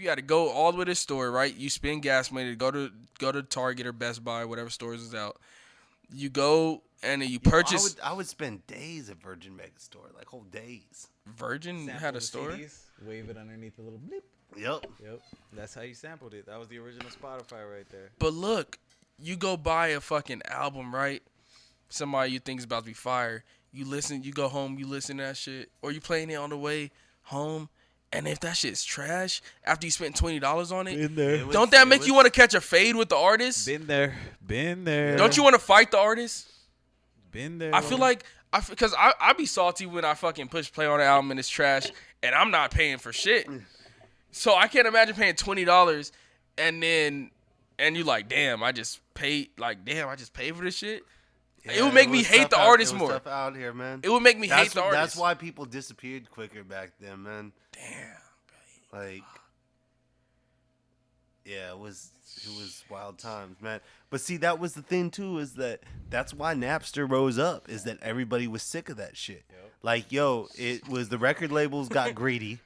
you had to go all the way to the store, right? You spend gas money to go to Target or Best Buy, whatever stores is out. You go and then you purchase. I would spend days at Virgin Megastore, like whole days. Virgin Sample had a the store. CDs, wave it underneath the little blip. Yep. Yep. That's how you sampled it. That was the original Spotify right there. But look, you go buy a fucking album, right? Somebody you think is about to be fire. You listen, you go home, you listen to that shit, or you playing it on the way home. And if that shit's trash, after you spent $20 on it, Been there. don't that make you want to catch a fade with the artist? Been there. Been there. Don't you want to fight the artist? Been there. I feel like because I be salty when I fucking push play on an album and it's trash and I'm not paying for shit. So I can't imagine paying $20 and you like, damn, I just paid for this shit. Yeah, it would make me hate the artist more. Tough out here, man. It would make me hate the artist. That's why people disappeared quicker back then, man. Damn. Like, yeah, it was wild times, man. But see, that was the thing too, is that's why Napster rose up, is that everybody was sick of that shit. Yep. Like, yo, it was the record labels got greedy,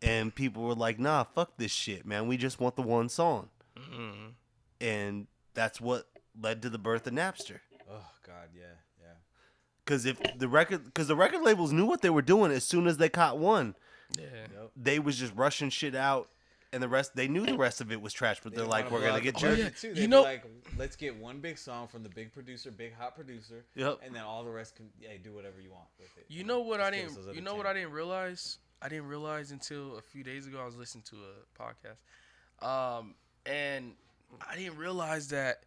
and people were like, nah, fuck this shit, man. We just want the one song. Mm-hmm. And that's what led to the birth of Napster. Oh God, yeah. Because the record labels knew what they were doing as soon as they caught one. Yeah. Yep. They was just rushing shit out, and they knew the rest of it was trash. But they're like, we're gonna get jerky. Too. You know, like, let's get one big song from the big producer, big hot producer. Yep. And then all the rest can do whatever you want with it. You know what I Just give us those other didn't? You know 10. what I didn't realize? I didn't realize until a few days ago. I was listening to a podcast, and I didn't realize that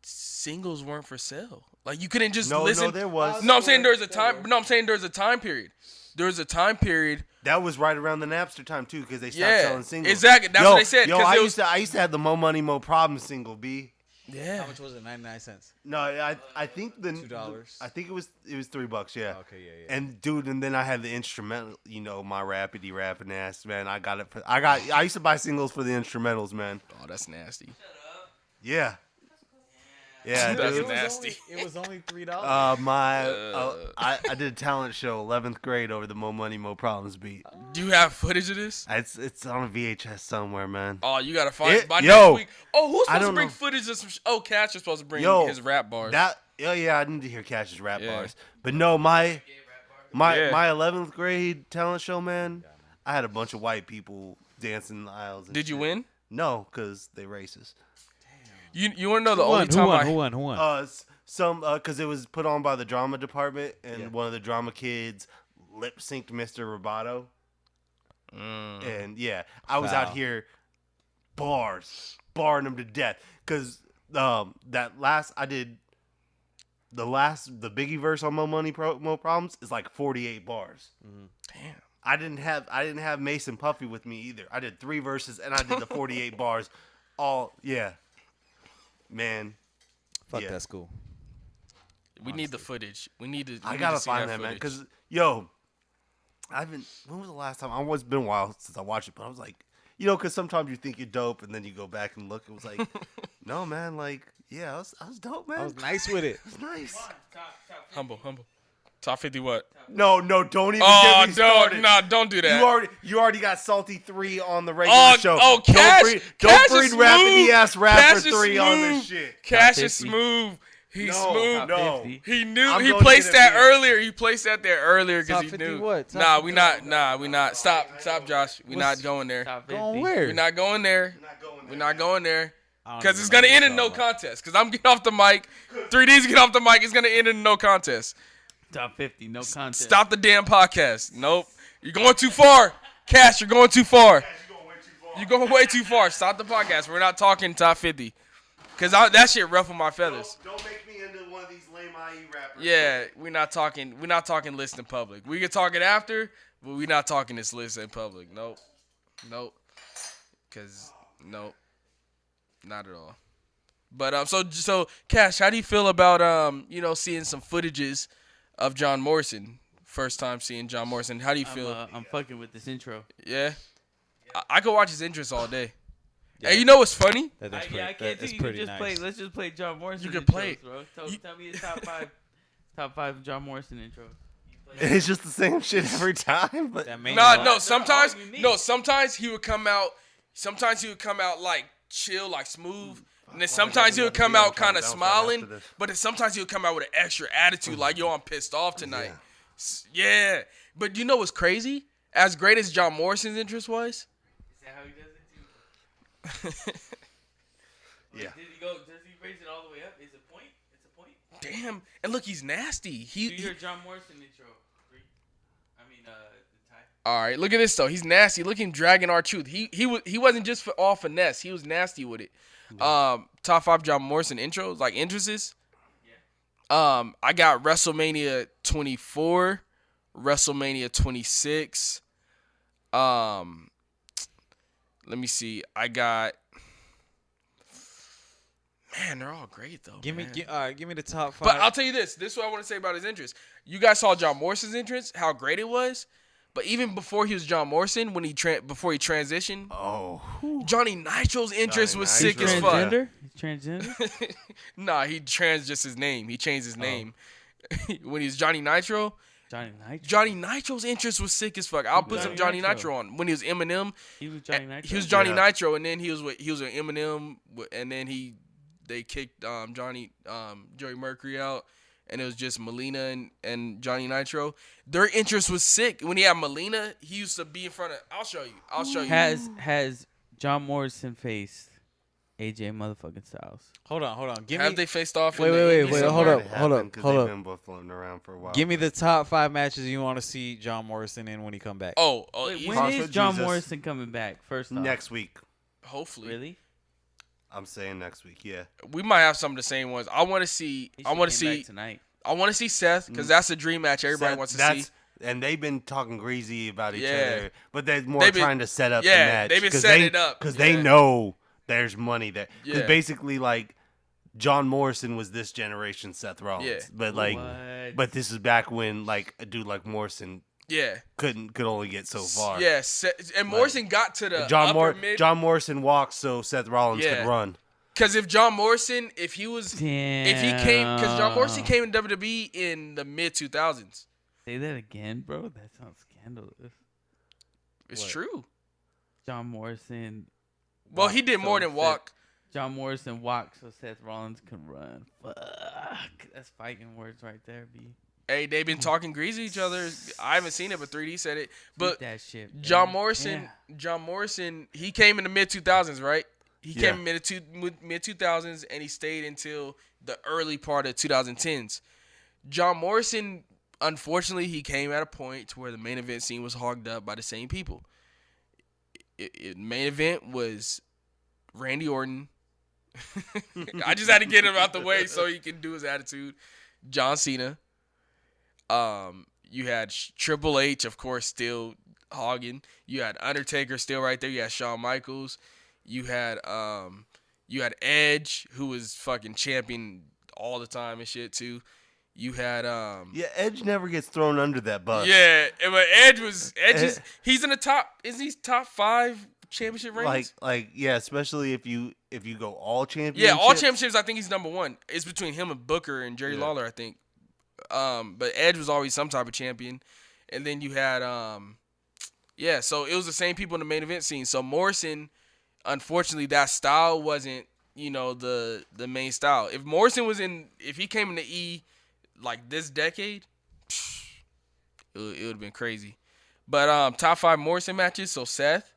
singles weren't for sale. Like you couldn't just listen. No, there was. No, I'm saying there's a time. No, I'm saying there's a time period. There's a time period. That was right around the Napster time too, because they stopped selling singles. Exactly. That's what they said. Yo, I used to have the Mo Money Mo Problems single. B. Yeah. How much was it? 99 cents. No, I think $2. I think it was $3. Yeah. Okay, yeah. And dude, and then I had the instrumental. You know, my rappity rapping ass, man. I used to buy singles for the instrumentals, man. Oh, that's nasty. Yeah. Yeah, That's dude. nasty. It was only $3. I did a talent show 11th grade over the Mo Money Mo Problems beat. Do you have footage of this? It's on a VHS somewhere, man. Oh, you gotta find it by yo, next week. Oh, who's I supposed to don't bring know. footage of some? Cash is supposed to bring Yo, his rap bars. Yeah, I need to hear Cash's rap Yeah. bars. But no, my Yeah. 11th grade talent show, man. I had a bunch of white people dancing in the aisles. And Did you shit. win? No, because they racist. You want to know the only time Who won? Because it was put on by the drama department, and one of the drama kids lip synced Mr. Roboto. And yeah, I was out here barring them to death. Because I did the Biggie verse on Mo Money Mo Problems is like 48 bars. Damn. I didn't have Mason Puffy with me either. I did 3 verses and I did the 48 bars. Man. Fuck, that's cool. We need the footage. We need to. I gotta find that, man. Because when was the last time? It's been a while since I watched it, but I was like, because sometimes you think you're dope and then you go back and look. It was like, no, man. Like, yeah, I was dope, man. I was nice with it. It was nice. Humble. Top 50 what? No, don't even get me started. Don't do that. You already got Salty 3 on the regular show. Oh, Cash. Don't Cash bring is rapidy ass rapper Cash is 3 on this smooth. shit. Cash is smooth. He's smooth. No. He knew. I'm He gonna placed get that it, man. earlier. He placed that there earlier because Top he 50 knew. what? Top Nah, 50 we not. Stop, Josh. We not going there. Going where? We're not going there. We're not going there. Because it's gonna end in no contest. Because I'm getting off the mic. 3D's getting off the mic. It's gonna end in no contest. Top 50, no contest. Stop the damn podcast. Nope. You're going too far. Cash, you're going too far. You're going way too far. Stop the podcast. We're not talking top 50. Because that shit ruffled my feathers. Don't make me into one of these lame IE rappers. Yeah, we're not talking list in public. We can talk it after, but we're not talking this list in public. Nope. Nope. Not at all. But so Cash, how do you feel about seeing some footages of John Morrison? First time seeing John Morrison. How do you feel? I'm fucking with this intro. Yeah. I could watch his intros all day. Yeah. Hey, you know what's funny? I can't do. You can just play. Let's just play John Morrison. You can intros, play it. bro. Tell me your top five John Morrison intros. It's just the same shit every time. But Sometimes he would come out. Sometimes he would come out like chill, like smooth. And then sometimes he would come out kind of smiling. But then sometimes he would come out with an extra attitude, like, yo, I'm pissed off tonight. Yeah. But you know what's crazy? As great as John Morrison's interest was. Is that how he does it too? Yeah. Does he raise it all the way up? It's a point. Damn. And look, he's nasty. Do your John Morrison intro. The tie. All right, look at this though. He's nasty. Look at him dragging R-Truth. He wasn't just for all finesse. He was nasty with it. Top 5 John Morrison intros, like entrances. Yeah. I got WrestleMania 24, WrestleMania 26. Let me see. I got. Man, they're all great though. Give me the top 5. But I'll tell you this. This is what I want to say about his entrance. You guys saw John Morrison's entrance, how great it was. But even before he was John Morrison, when before he transitioned, Johnny Nitro's entrance was sick as fuck. Transgender? He's transgender? Nah, he just his name. He changed his name. When he was Johnny Nitro. Johnny Nitro's entrance was sick as fuck. I'll put some Johnny Nitro on. When he was Eminem, he was Johnny Nitro. He was Johnny Nitro, and then he was with Eminem, and then they kicked Joey Mercury out, and it was just Melina and Johnny Nitro. Their interest was sick. When he had Melina, he used to be in front of. I'll show you. Has John Morrison faced AJ motherfucking Styles? Hold on. Have they faced off? Wait. Hold up. Because they've been both floating around for a while. Give me the top 5 matches you want to see John Morrison in when he come back. Wait, when is John Morrison coming back? First off, next week. Hopefully. Really? I'm saying next week. Yeah. We might have some of the same ones. I want to see tonight. I want to see Seth because that's a dream match everybody wants to see. And they've been talking greasy about each other, but they're more trying to set up the match. They've been setting it up because they know there's money there. Because basically, like, John Morrison was this generation Seth Rollins, but but this is back when like a dude like Morrison. Yeah, could only get so far. Yes, and Morrison got to the mid. John Morrison walked so Seth Rollins could run. Because if John Morrison, if he came, because John Morrison came in WWE in the mid 2000s. Say that again, bro. That sounds scandalous. It's true. John Morrison. Well, he did more than walk. John Morrison walked so Seth Rollins could run. Fuck, that's fighting words right there, B. Hey, they've been talking greasy to each other. I haven't seen it, but 3D said it. But that shit, John Morrison, he came in the mid 2000s, right? He came in mid 2000s, and he stayed until the early part of 2010s. John Morrison, unfortunately, he came at a point to where the main event scene was hogged up by the same people. Main event was Randy Orton. I just had to get him out the way so he can do his attitude. John Cena. You had Triple H, of course, still hogging. You had Undertaker still right there. You had Shawn Michaels. You had Edge, who was fucking champion all the time and shit too. You had Edge never gets thrown under that bus. Yeah, but he's in the top. Is he top 5 championship rings? Especially if you go all championships. Yeah, all championships. I think he's number 1. It's between him and Booker and Jerry Lawler, I think. But Edge was always some type of champion. And then you had so it was the same people in the main event scene. So Morrison, unfortunately, that style wasn't, the main style. If he came in the E like this decade, it would have been crazy. But top 5 Morrison matches, so Seth,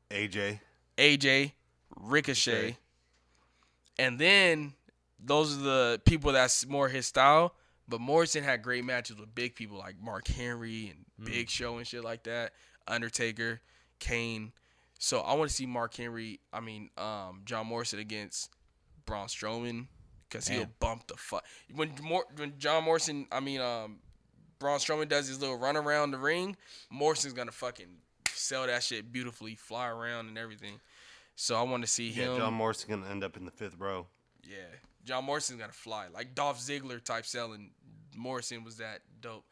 AJ, Ricochet. And then those are the people that's more his style. But Morrison had great matches with big people like Mark Henry and Big Show and shit like that. Undertaker, Kane. So I want to see John Morrison against Braun Strowman because he'll bump the fuck. When John Morrison, Braun Strowman does his little run around the ring, Morrison's gonna fucking sell that shit beautifully, fly around and everything. So I want to see him. John Morrison gonna end up in the 5th row. Yeah. John Morrison's gonna fly like Dolph Ziggler type selling. Morrison was that dope,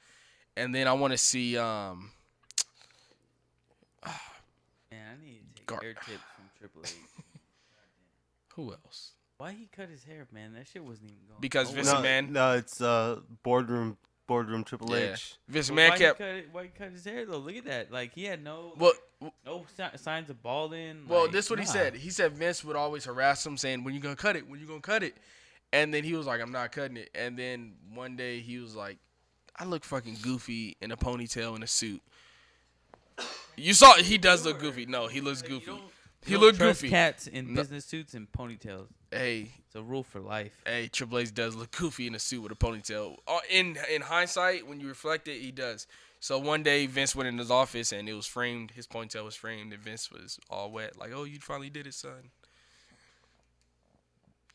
and then I want to see. Man, I need to take hair tips from Triple H. Who else? Why he cut his hair, man? That shit wasn't even going. Because Vince McMahon. No, it's boardroom Boardroom Triple Yeah. H. Vince But McMahon why kept. why he cut his hair though? Look at that. Like he had no Well, no signs of balding. well, like, this is what he nah. said. He said Vince would always harass him, saying, "When you gonna cut it? When you gonna cut it?" And then he was like, "I'm not cutting it." And then one day he was like, "I look fucking goofy in a ponytail and a suit." You saw he does look goofy. No, he looks You goofy. don't- He you don't looked trust goofy. Cats in No. business suits and ponytails. Hey, It's a rule for life. Triple H does look goofy in a suit with a ponytail. In hindsight, when you reflect it, he does. So one day Vince went in his office and it was framed. His ponytail was framed and Vince was all wet. Like, "Oh, you finally did it, son."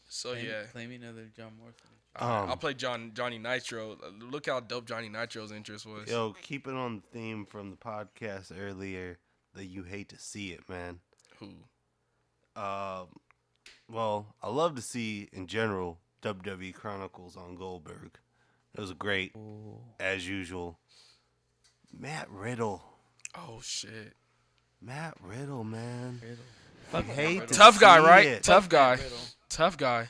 So yeah, Claim another John Morrison. I'll play Johnny Nitro. Look how dope Johnny Nitro's interest was. Yo, keeping on the theme from the podcast earlier that you hate to see it, man. Who? Well, I love to see in general WWE Chronicles on Goldberg. It was great, as usual. Matt Riddle, Oh shit. Matt Riddle, man. Fuck I hate to Tough guy, see right? it. Tough guy. Riddle. Tough guy.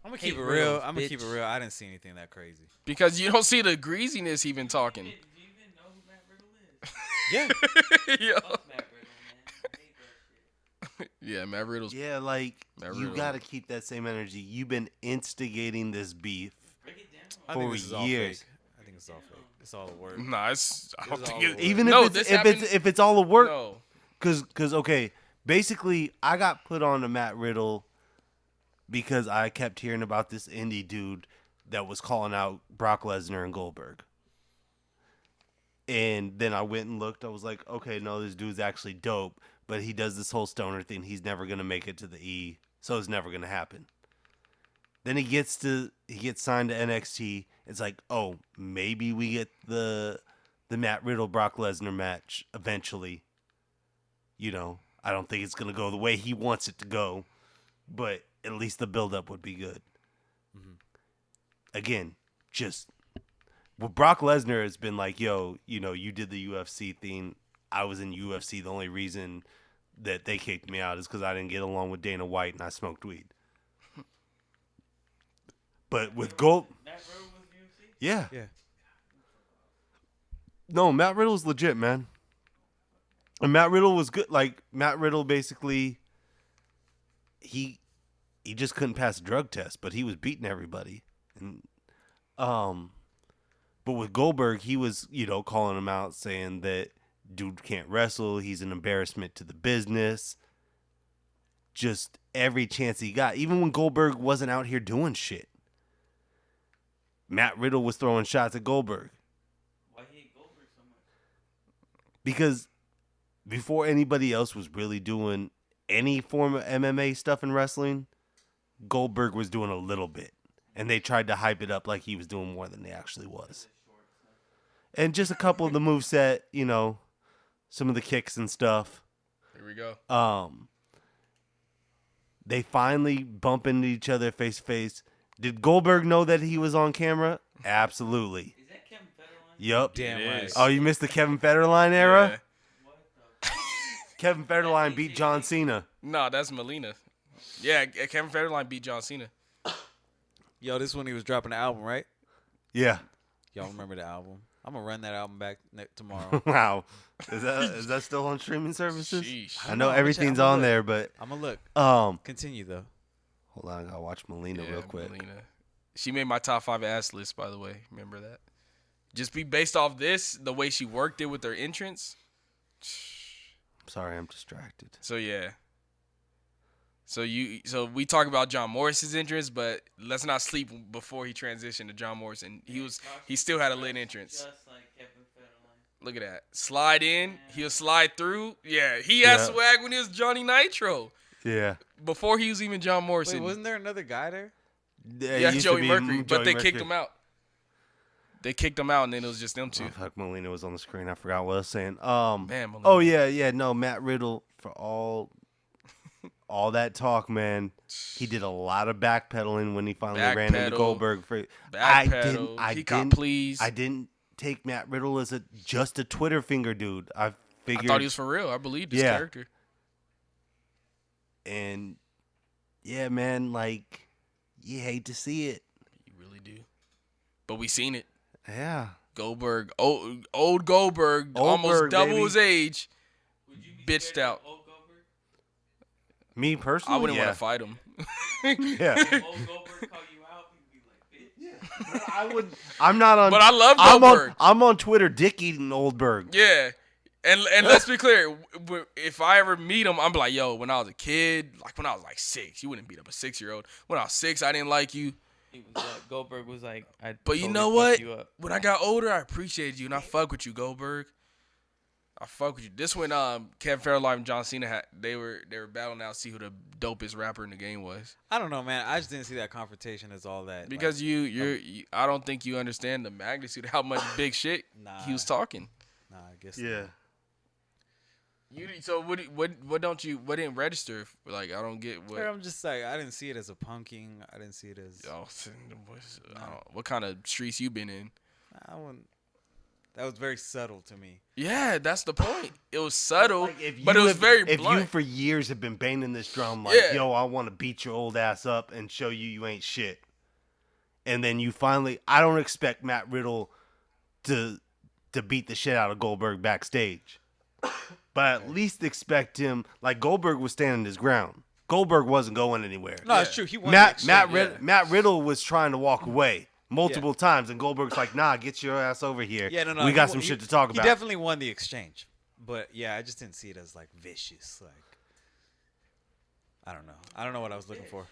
I'm gonna Hey, keep it Riddle, real. I'm gonna keep it bitch. real. I didn't see anything that crazy. Because you don't see the greasiness he been talking. Do you even know who Matt Riddle is? Yeah. Yo. Fuck Matt Riddle, man. I hate that shit. Yeah, Matt Riddle's. Yeah, like, Matt you Riddle. got to keep that same energy. You've been instigating this beef. Break it down. I For think this is all years. fake. I think it's all fake. It's all a word. Nah, it's. I don't It's think all it. over. Even No, if this it's happened- if it's all a work, No. cause okay, basically I got put on to Matt Riddle because I kept hearing about this indie dude that was calling out Brock Lesnar and Goldberg. And then I went and looked. I was like, okay, no, this dude's actually dope, but he does this whole stoner thing. He's never gonna make it to the E, so it's never gonna happen. Then he gets signed to NXT. It's like, oh, maybe we get the Matt Riddle Brock Lesnar match eventually. You know, I don't think it's gonna go the way he wants it to go, but at least the build-up would be good. Again, just well, Brock Lesnar has been like, yo, you know, you did the UFC thing. I was in UFC. The only reason that they kicked me out is because I didn't get along with Dana White and I smoked weed. But with Gold, Matt Riddle was UFC? yeah. Yeah. No, Matt Riddle's legit, man. And Matt Riddle was good. Like, Matt Riddle basically, he just couldn't pass a drug test, but he was beating everybody. And but with Goldberg, he was, you know, calling him out, saying that dude can't wrestle, he's an embarrassment to the business. Just every chance he got, even when Goldberg wasn't out here doing shit. Matt Riddle was throwing shots at Goldberg. Why he hate Goldberg so much? Because before anybody else was really doing any form of MMA stuff in wrestling, Goldberg was doing a little bit. And they tried to hype it up like he was doing more than he actually was. And just a couple of the moveset, you know, some of the kicks and stuff. Here we go. They finally bump into each other face to face. Did Goldberg know that he was on camera? Absolutely. Is that Kevin Federline? Yup. Damn It right. is. Oh, you missed the Kevin Federline era? Yeah. What the Kevin Federline beat John Cena. No, that's Melina. Yeah, Kevin Federline beat John Cena. Yo, this is when he was dropping the album, right? Yeah. Y'all remember the album? I'm gonna run that album back tomorrow. Wow. Is that still on streaming services? Sheesh. I know I'm gonna everything's check- I'm on gonna there, but I'm gonna look. hold Continue though. on, I gotta watch Melina Yeah, real quick. Melina. She made my top 5 ass list, by the way. Remember that? Just be based off this, the way she worked it with her entrance. Sorry, I'm distracted. So yeah. So we talk about John Morris's entrance, but let's not sleep before he transitioned to John Morrison. He still had a lit entrance. Just like Kevin Federline. Look at that. Slide in, he'll slide through. Yeah, he had Yeah. swag when he was Johnny Nitro. Yeah. Before he was even John Wait, Morrison. wasn't there another guy there? It Yeah, used to Joey be Mercury, but Joey they kicked Mercury. him out. They kicked him out, and then it was just them two. Oh, fuck, Melina was on the screen. I forgot what I was saying. Man, Melina. Oh yeah. No, Matt Riddle, for all that talk, man. He did a lot of backpedaling when he finally ran into Backpedal. Goldberg. Backpedal. I He got didn't. pleased. I didn't take Matt Riddle as just a Twitter finger dude. I I figured. thought he was for real. I believed his Yeah. character. And yeah, man, like you hate to see it. You really do. But we seen it. Yeah. Goldberg, old Goldberg, almost Goldberg, double baby. his age, Would you bitched out. Old Goldberg? Me personally, I wouldn't yeah. want to fight him. Yeah. Old Goldberg call you out, you'd be like, bitch. I would. I'm not on. But I love I'm Goldberg. I'm on Twitter, dick eating Oldberg. Yeah. And let's be clear, if I ever meet him, I'm like, yo, when I was a kid, like when I was like 6, you wouldn't beat up a 6-year-old. When I was 6, I didn't like you. He was Goldberg was like, I. But you know what? When I got older, I appreciated you, and I fuck with you, Goldberg. I fuck with you. This when Kevin Fairlife and John Cena they were battling out to see who the dopest rapper in the game was. I don't know, man. I just didn't see that confrontation as all that. Because you I don't think you understand the magnitude of how much big shit he was talking. Nah, I guess. Yeah. So what didn't register? Like I don't get what. I'm just like, I didn't see it as a punking. I didn't see it as. What kind of streets you been in? I wouldn't. That was very subtle to me. Yeah, that's the point. It was subtle, Like, if but you it was have- very If blunt. you for years have been banging this drum like, Yeah. yo, I want to beat your old ass up and show you ain't shit, and then you finally, I don't expect Matt Riddle to beat the shit out of Goldberg backstage, but at least expect him. Like Goldberg was standing his ground. Goldberg wasn't going anywhere. No, Yeah. it's true. He won. Matt Riddle was trying to walk away multiple times, and Goldberg's like, nah, get your ass over here. Yeah, no. We got he- some he- shit to talk about. He definitely won the exchange, but yeah, I just didn't see it as like vicious. Like, I don't know. I don't know what I was looking for.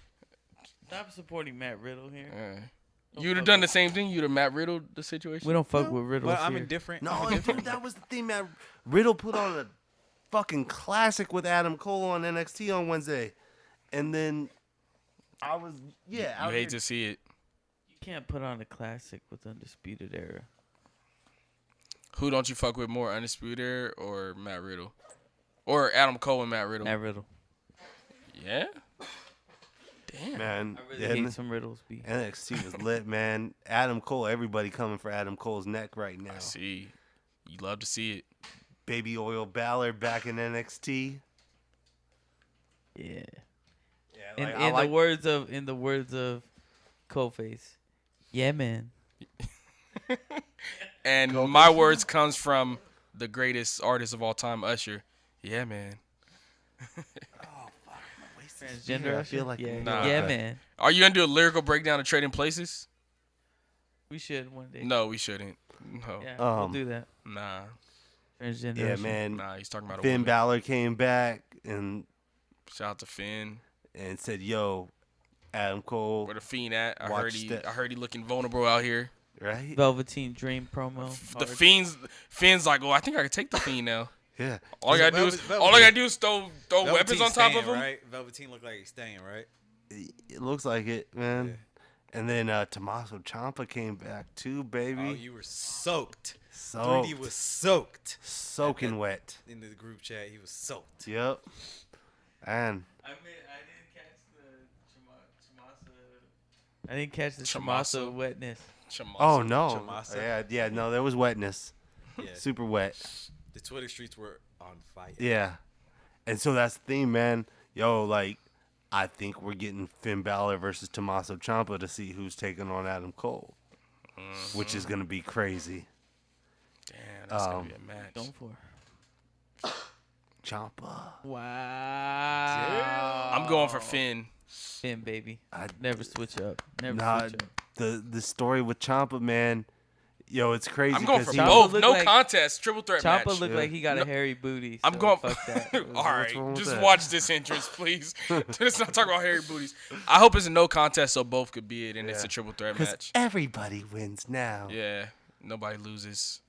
Stop supporting Matt Riddle here. Yeah. You'd have done the same thing. You'd have Matt Riddle the situation. We don't fuck with Riddle. But I'm indifferent. No, dude, that was the thing, man. Riddle put on a fucking classic with Adam Cole on NXT on Wednesday. And then I was, You out hate here- to see it. You can't put on a classic with Undisputed Era. Who don't you fuck with more, Undisputed Era or Matt Riddle, or Adam Cole and Matt Riddle? Matt Riddle. Yeah. Damn. Man, I really hate some Riddles. B. NXT was lit, man. Adam Cole, everybody coming for Adam Cole's neck right now. I see. You love to see it. Baby Oil Ballard back in NXT. Yeah. Yeah, In the words of Coldface. Yeah, man. And my words comes from the greatest artist of all time, Usher. Yeah, man. Transgender. I feel like yeah, Nah. yeah, man. Are you gonna do a lyrical breakdown of Trading Places? We should one day. No, we shouldn't. No. Yeah, we'll Um, do that. Nah. Transgender. Yeah, Usher. man. Nah, he's talking about a Finn woman. Balor came back and Shout out to Finn. said, yo, Adam Cole, Where the Fiend at? I Watch that. heard he looking vulnerable out here. right? Velveteen Dream promo. The Fiend's like, oh, I think I can take the Fiend now. Yeah. All I gotta do is throw weapons on top of him. Right? Velveteen looked like he's staying, right? It looks like it, man. And then Tommaso Ciampa came back too, baby. Oh, you were soaked. Soaked. 3D was soaked. Soaking wet. In the group chat, he was soaked. Yep. And I didn't catch the Tommaso. Tommaso wetness. oh no, Tommaso. yeah, no, there was wetness, Yeah. super wet. The Twitter streets were on fire. Yeah, and so that's the thing, man. Yo, like, I think we're getting Finn Balor versus Tommaso Ciampa to see who's taking on Adam Cole, which is gonna be crazy. Damn, that's gonna be a match. Going for. Ciampa, Wow. I'm going for Finn. Finn, baby. I- Never switch up. Never nah, switch up. the story with Ciampa, man. Yo, it's crazy. I'm going for 'cause Ciampa both. look No like- contest. Triple threat match. Ciampa looked Yeah. like he got No, a hairy booty. I'm so going. Fuck that. All right, wrong with just that? watch this entrance, please. Let's not talk about hairy booties. I hope it's a no contest, so both could be it, and it's Yeah. a triple threat Because match. everybody wins now. Yeah, nobody loses.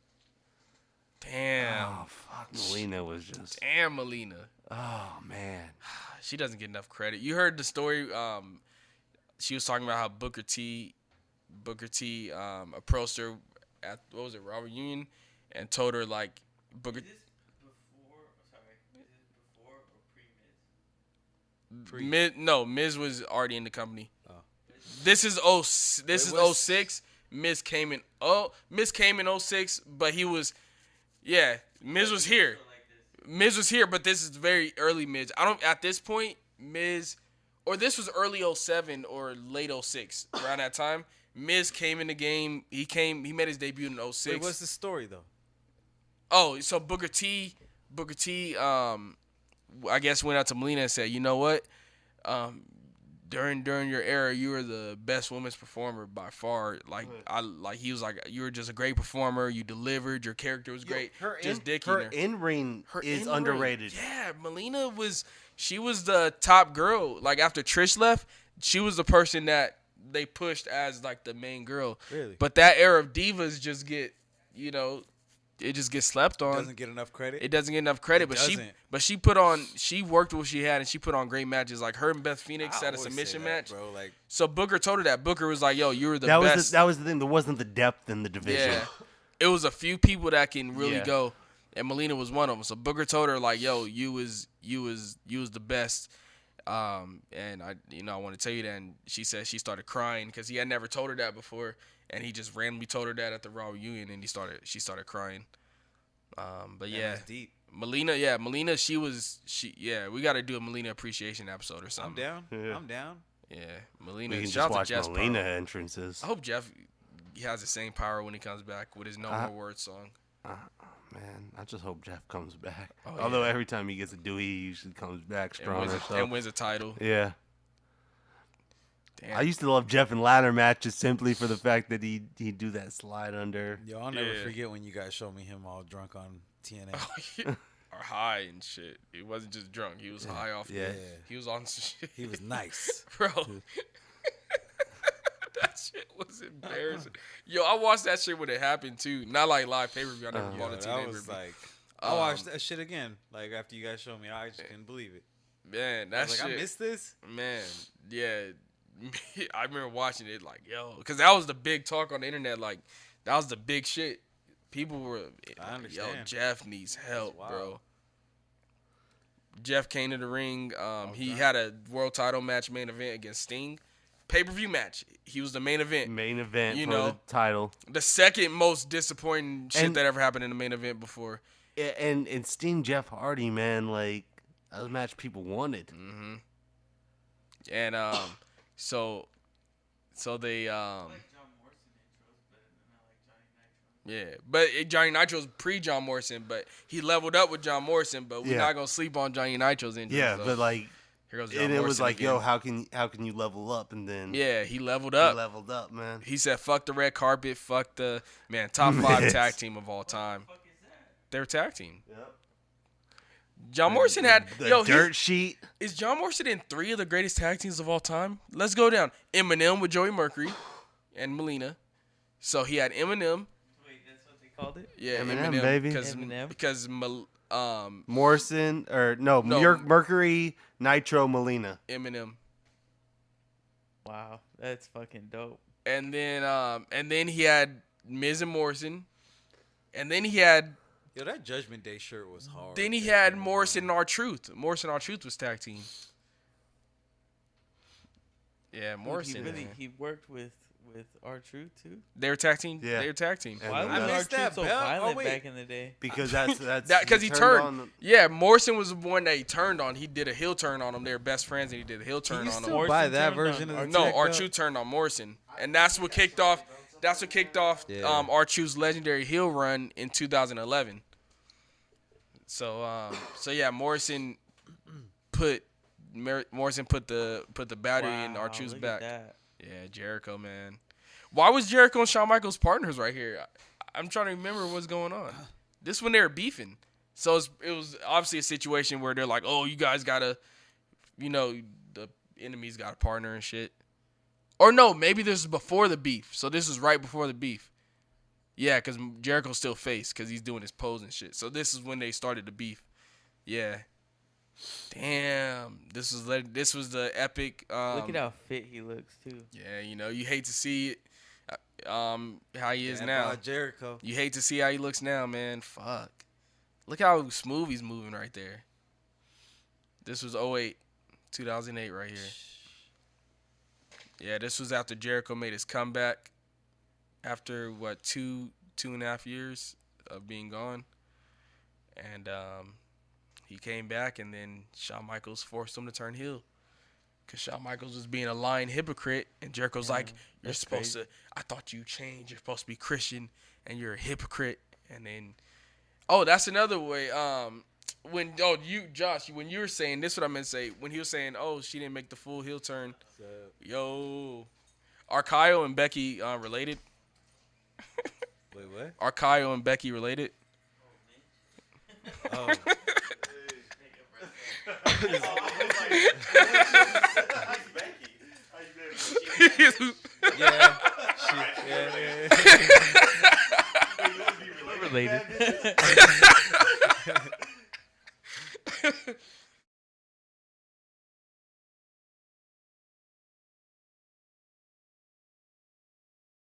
Damn, Oh fuck, Melina was just. damn, Melina. Oh man. She doesn't get enough credit. You heard the story. She was talking about how Booker T approached her at Raw Reunion, and told her like Booker. Miz was already in the company. Oh. This is 06. Miz came in 06, but he was Miz was here. Miz was here, but this is very early Miz. At this point, Miz, or this was early 07 or late 06, around that time. Miz came in the game. He made his debut in 06. Wait, what's the story though? Oh, so Booker T, I guess went out to Melina and said, you know what, during your era, you were the best women's performer by far. He was like, you were just a great performer. You delivered. Your character was great. Her Dicking in ring is in-ring. underrated. Yeah, Melina was the top girl. Like after Trish left, she was the person that they pushed as like the main girl. Really? But that era of divas just get, it just gets slept on. Doesn't get enough credit. It doesn't get enough credit, It she worked what she had, and she put on great matches. Like her and Beth Phoenix had a submission match. bro. Like, So Booker told her that. Booker was like, "Yo, you were the That best." was the thing. There wasn't the depth in the division. Yeah, it was a few people that can really Yeah. go, and Melina was one of them. So Booker told her like, "Yo, you was the best." And I want to tell you that. And she said she started crying because he had never told her that before, and he just randomly told her that at the Raw reunion, and she started crying. But yeah, that's deep. Melina, we got to do a Melina appreciation episode or something. I'm down. Yeah. I'm down. Yeah, Melina. We can Shout just out to watch Jeff's Melina power. entrances. I hope Jeff has the same power when he comes back with his No More Words song. Man, I just hope Jeff comes back. Oh, Although yeah. every time he gets a Dewey, he usually comes back stronger. And wins a title. Yeah. Damn. I used to love Jeff in ladder matches simply for the fact that he'd do that slide under. Yo, I'll never Yeah. forget when you guys showed me him all drunk on TNA. Or high and shit. He wasn't just drunk. He was high off. Yeah. He was on some shit. He was nice. Bro. That shit was embarrassing. Yo, I watched that shit when it happened too. Not like live pay-per-view. I never Yo, bought a that TNA was pay-per-view. like, I watched that shit again. Like after you guys showed me, I just couldn't believe it. Man, I that was like, shit. I missed this. Man, yeah. I remember watching it like, yo, because that was the big talk on the internet. Like, that was the big shit. People were, I yo, understand. Jeff needs help, wild. bro. Jeff came to the ring. He Okay. had a world title match main event against Sting. Pay-per-view match. He was the main event. Main event You for know. the title. The second most disappointing shit And- that ever happened in the main event before. And Sting Jeff Hardy, man, like that was a match people wanted. Mm-hmm. And so they yeah, but Johnny Nitro's pre John Morrison, but he leveled up with John Morrison. But we're Yeah. not gonna sleep on Johnny Nitro's injury. Yeah, so but like, here goes John and it was Morrison like, again. yo, how can you level up? And then Yeah, he leveled he up. leveled up, man. He said, "Fuck the red carpet, fuck the top 5 Yes. tag team of all time." They're a tag team. Yep. John Morrison had The dirt sheet. Is John Morrison in 3 of the greatest tag teams of all time? Let's go down. Eminem with Joey Mercury and Melina. So he had Eminem. Wait, that's what they called it? Yeah, Eminem, baby. Because Morrison No. Mercury, Nitro, Melina. Eminem. Wow, that's fucking dope. And then he had Miz and Morrison. And then he had Yo, that Judgment Day shirt was hard. Then he had Morrison and R-Truth. Morrison and R-Truth was tag team. Yeah, Morrison. He worked with R-Truth too. They were tag team. Yeah. They were tag team. And Why then was that's- missed that R-Truth so belt. Oh, violent wait. back in the day? Because that's Because he turned. Yeah, Morrison was the one that he turned on. He did a heel turn on him. They were best friends, and he did a heel turn you on still him. Morrison buy that turned version on of the No, tech belt? R-Truth turned on Morrison, and that's what kicked off. That's what kicked off Yeah. R-Truth's legendary heel run in 2011. So yeah, Morrison put the battery in Wow, R-Truth's look at back. that. Yeah, Jericho, man. Why was Jericho and Shawn Michaels partners right here? I'm trying to remember what's going on. This when they were beefing. So it was obviously a situation where they're like, oh, you guys gotta, the enemy's got a partner and shit. Or no, maybe this is before the beef. So this is right before the beef. Yeah, because Jericho's still face because he's doing his pose and shit. So this is when they started the beef. Yeah. Damn. This was the epic. Look at how fit he looks too. Yeah, you hate to see it. How he is Yeah, now. about Jericho. You hate to see how he looks now, man. Fuck. Look how smooth he's moving right there. This was 08, 2008 right here. Yeah, this was after Jericho made his comeback. After, what, 2.5 years of being gone. And he came back, and then Shawn Michaels forced him to turn heel. Because Shawn Michaels was being a lying hypocrite, and Jericho's like, "You're that's supposed crazy. to. I thought you changed. You're supposed to be Christian, and you're a hypocrite." And then, oh, that's another way. Josh, when you were saying this, what I meant to say when he was saying, "Oh, she didn't make the full heel turn." Yo, are Kyle and Becky related? Wait, what? Are Kyle and Becky related? Oh.